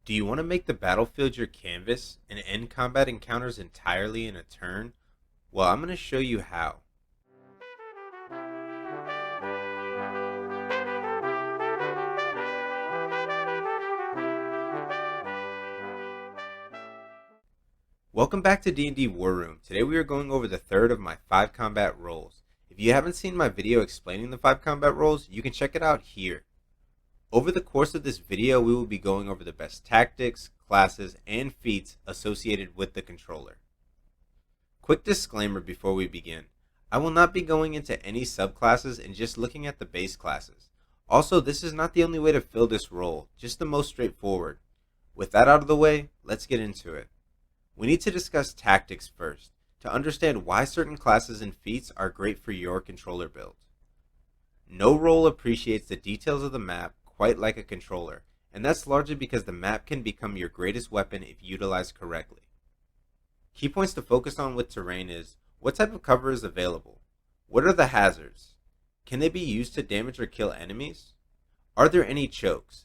Do you want to make the battlefield your canvas and end combat encounters entirely in a turn? Well, I'm going to show you how. Welcome back to D&D War Room. Today we are going over the third of my 5 combat roles. If you haven't seen my video explaining the 5 combat roles, you can check it out here. Over the course of this video, we will be going over the best tactics, classes, and feats associated with the controller. Quick disclaimer before we begin. I will not be going into any subclasses and just looking at the base classes. Also, this is not the only way to fill this role, just the most straightforward. With that out of the way, let's get into it. We need to discuss tactics first, to understand why certain classes and feats are great for your controller build. No role appreciates the details of the map quite like a controller, and that's largely because the map can become your greatest weapon if utilized correctly. Key points to focus on with terrain is, what type of cover is available? What are the hazards? Can they be used to damage or kill enemies? Are there any chokes?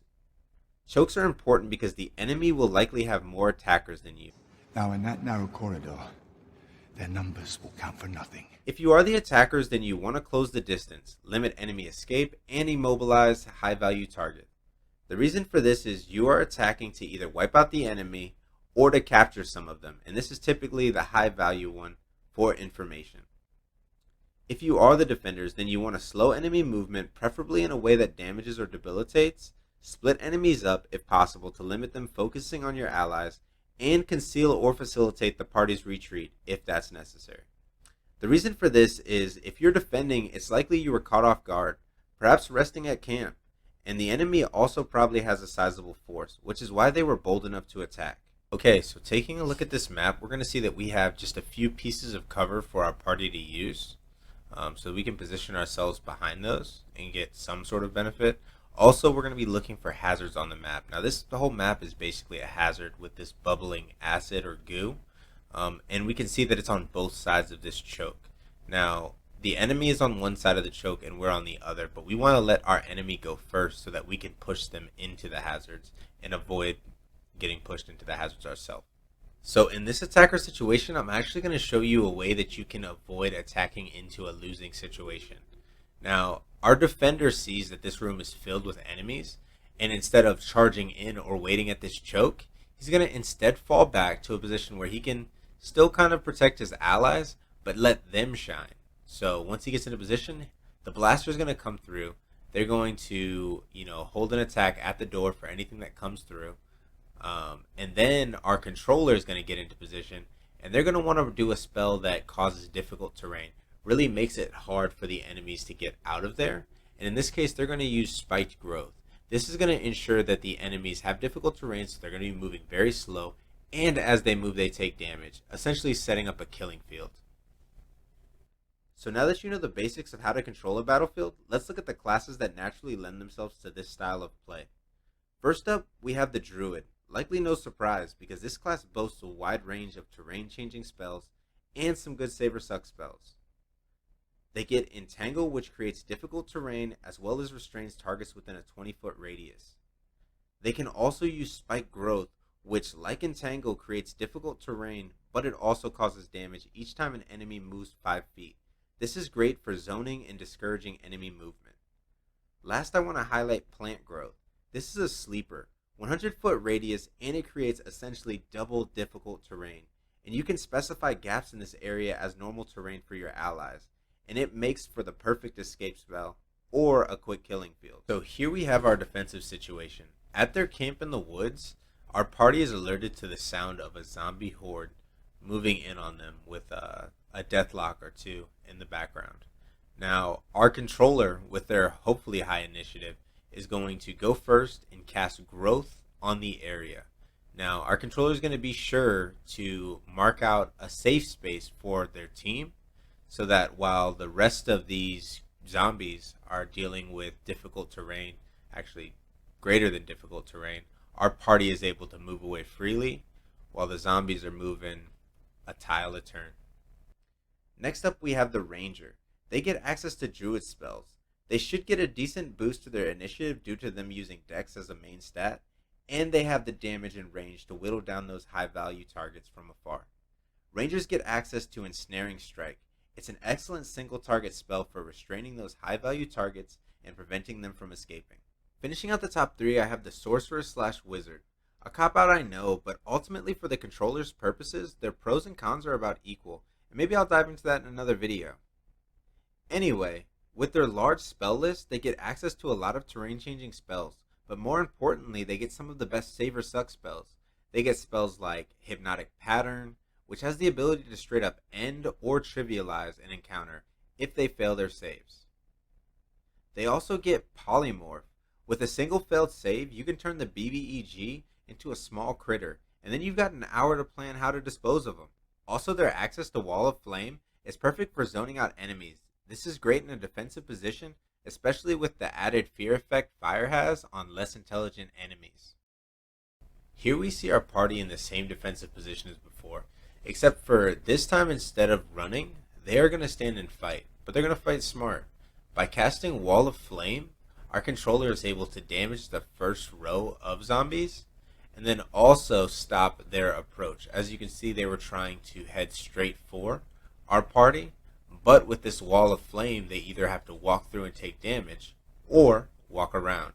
Chokes are important because the enemy will likely have more attackers than you. Now, in that narrow corridor, their numbers will count for nothing. If you are the attackers, then you want to close the distance, limit enemy escape, and immobilize high-value target. The reason for this is you are attacking to either wipe out the enemy or to capture some of them, and this is typically the high-value one for information. If you are the defenders, then you want to slow enemy movement, preferably in a way that damages or debilitates, split enemies up if possible to limit them focusing on your allies, and conceal or facilitate the party's retreat if that's necessary. The reason for this is if you're defending, it's likely you were caught off guard, perhaps resting at camp, and the enemy also probably has a sizable force, which is why they were bold enough to attack. Okay, so taking a look at this map, we're going to see that we have just a few pieces of cover for our party to use, so we can position ourselves behind those and get some sort of benefit. Also, we're going to be looking for hazards on the map. Now, the whole map is basically a hazard with this bubbling acid or goo, and we can see that it's on both sides of this choke. Now, the enemy is on one side of the choke and we're on the other, but we want to let our enemy go first so that we can push them into the hazards and avoid getting pushed into the hazards ourselves. So in this attacker situation, I'm actually going to show you a way that you can avoid attacking into a losing situation. Now, our defender sees that this room is filled with enemies, and instead of charging in or waiting at this choke, he's going to instead fall back to a position where he can still kind of protect his allies, but let them shine. So once he gets into position, the blaster is going to come through. They're going to, hold an attack at the door for anything that comes through. And then our controller is going to get into position, and they're going to want to do a spell that causes difficult terrain. Really makes it hard for the enemies to get out of there. And in this case, they're going to use spiked growth. This is going to ensure that the enemies have difficult terrain, so they're going to be moving very slow, and as they move, they take damage, essentially setting up a killing field. So now that you know the basics of how to control a battlefield, let's look at the classes that naturally lend themselves to this style of play. First up, we have the Druid. Likely no surprise, because this class boasts a wide range of terrain-changing spells and some good save-or-suck spells. They get Entangle, which creates difficult terrain as well as restrains targets within a 20-foot radius. They can also use Spike Growth, which, like Entangle, creates difficult terrain, but it also causes damage each time an enemy moves 5 feet. This is great for zoning and discouraging enemy movement. Last, I want to highlight Plant Growth. This is a sleeper, 100-foot radius, and it creates essentially double difficult terrain. And you can specify gaps in this area as normal terrain for your allies, and it makes for the perfect escape spell or a quick killing field. So here we have our defensive situation. At their camp in the woods, our party is alerted to the sound of a zombie horde moving in on them with a deathlock or two in the background. Now, our controller, with their hopefully high initiative, is going to go first and cast Growth on the area. Now, our controller is going to be sure to mark out a safe space for their team, so that while the rest of these zombies are dealing with difficult terrain, actually greater than difficult terrain, our party is able to move away freely while the zombies are moving a tile a turn. Next up, we have the Ranger. They get access to Druid spells. They should get a decent boost to their initiative due to them using Dex as a main stat, and they have the damage and range to whittle down those high value targets from afar. Rangers get access to Ensnaring Strike. It's an excellent single target spell for restraining those high value targets and preventing them from escaping. Finishing out the top 3, I have the Sorcerer/Wizard. A cop-out, I know, but ultimately for the controller's purposes, their pros and cons are about equal, and maybe I'll dive into that in another video. Anyway, with their large spell list, they get access to a lot of terrain-changing spells, but more importantly, they get some of the best save or suck spells. They get spells like Hypnotic Pattern, which has the ability to straight up end or trivialize an encounter if they fail their saves. They also get Polymorph. With a single failed save, you can turn the BBEG into a small critter, and then you've got an hour to plan how to dispose of them. Also, their access to Wall of Flame is perfect for zoning out enemies. This is great in a defensive position, especially with the added fear effect fire has on less intelligent enemies. Here we see our party in the same defensive position as before, except for this time instead of running, they are going to stand and fight, but they're going to fight smart. By casting Wall of Flame, our controller is able to damage the first row of zombies, and then also stop their approach. As you can see, they were trying to head straight for our party, but with this Wall of Flame, they either have to walk through and take damage, or walk around.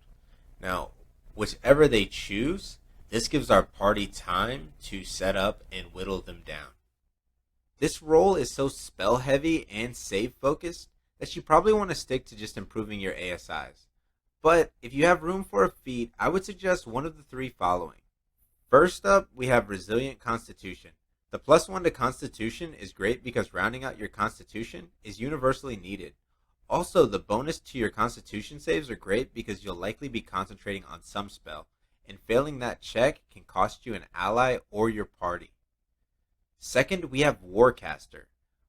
Now, whichever they choose, this gives our party time to set up and whittle them down. This role is so spell heavy and save focused that you probably want to stick to just improving your ASIs. But if you have room for a feat, I would suggest one of the 3 following. First up, we have Resilient Constitution. The +1 to Constitution is great because rounding out your Constitution is universally needed. Also, the bonus to your Constitution saves are great because you'll likely be concentrating on some spell, and failing that check can cost you an ally or your party. Second, we have Warcaster.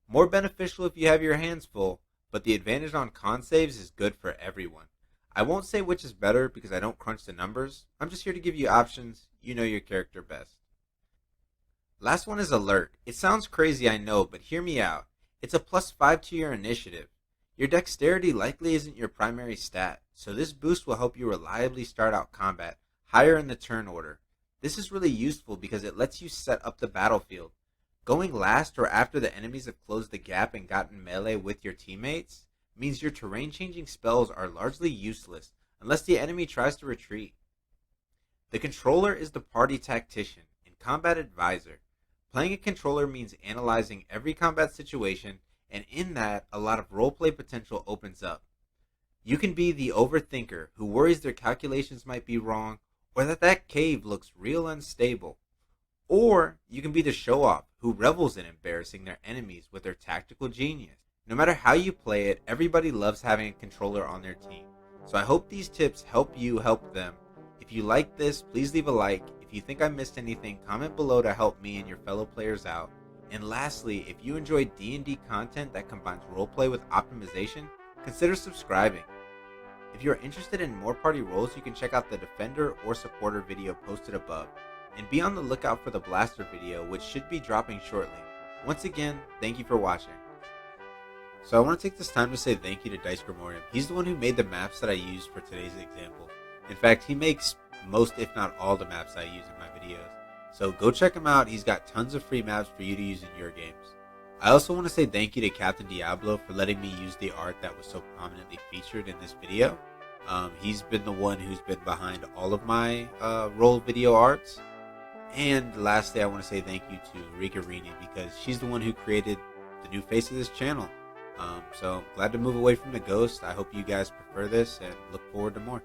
More beneficial if you have your hands full, but the advantage on con saves is good for everyone. I won't say which is better because I don't crunch the numbers. I'm just here to give you options. You know your character best. Last one is Alert. It sounds crazy, I know, but hear me out. It's a +5 to your initiative. Your dexterity likely isn't your primary stat, so this boost will help you reliably start out combat higher in the turn order. This is really useful because it lets you set up the battlefield. Going last or after the enemies have closed the gap and gotten melee with your teammates means your terrain-changing spells are largely useless unless the enemy tries to retreat. The controller is the party tactician and combat advisor. Playing a controller means analyzing every combat situation, and in that, a lot of roleplay potential opens up. You can be the overthinker who worries their calculations might be wrong, or that cave looks real unstable. Or you can be the show-off who revels in embarrassing their enemies with their tactical genius. No matter how you play it, everybody loves having a controller on their team. So I hope these tips help you help them. If you like this, please leave a like. If you think I missed anything, comment below to help me and your fellow players out. And lastly, if you enjoy D&D content that combines roleplay with optimization, consider subscribing. If you're interested in more party roles, you can check out the Defender or Supporter video posted above. And be on the lookout for the Blaster video, which should be dropping shortly. Once again, thank you for watching. So I want to take this time to say thank you to Dice Grimorium. He's the one who made the maps that I used for today's example. In fact, he makes most, if not all, the maps I use in my videos. So go check him out. He's got tons of free maps for you to use in your games. I also want to say thank you to Captain Diablo for letting me use the art that was so prominently featured in this video. He's been the one who's been behind all of my roll video arts. And lastly, I want to say thank you to Rika Rini because she's the one who created the new face of this channel. So glad to move away from the ghost. I hope you guys prefer this and look forward to more.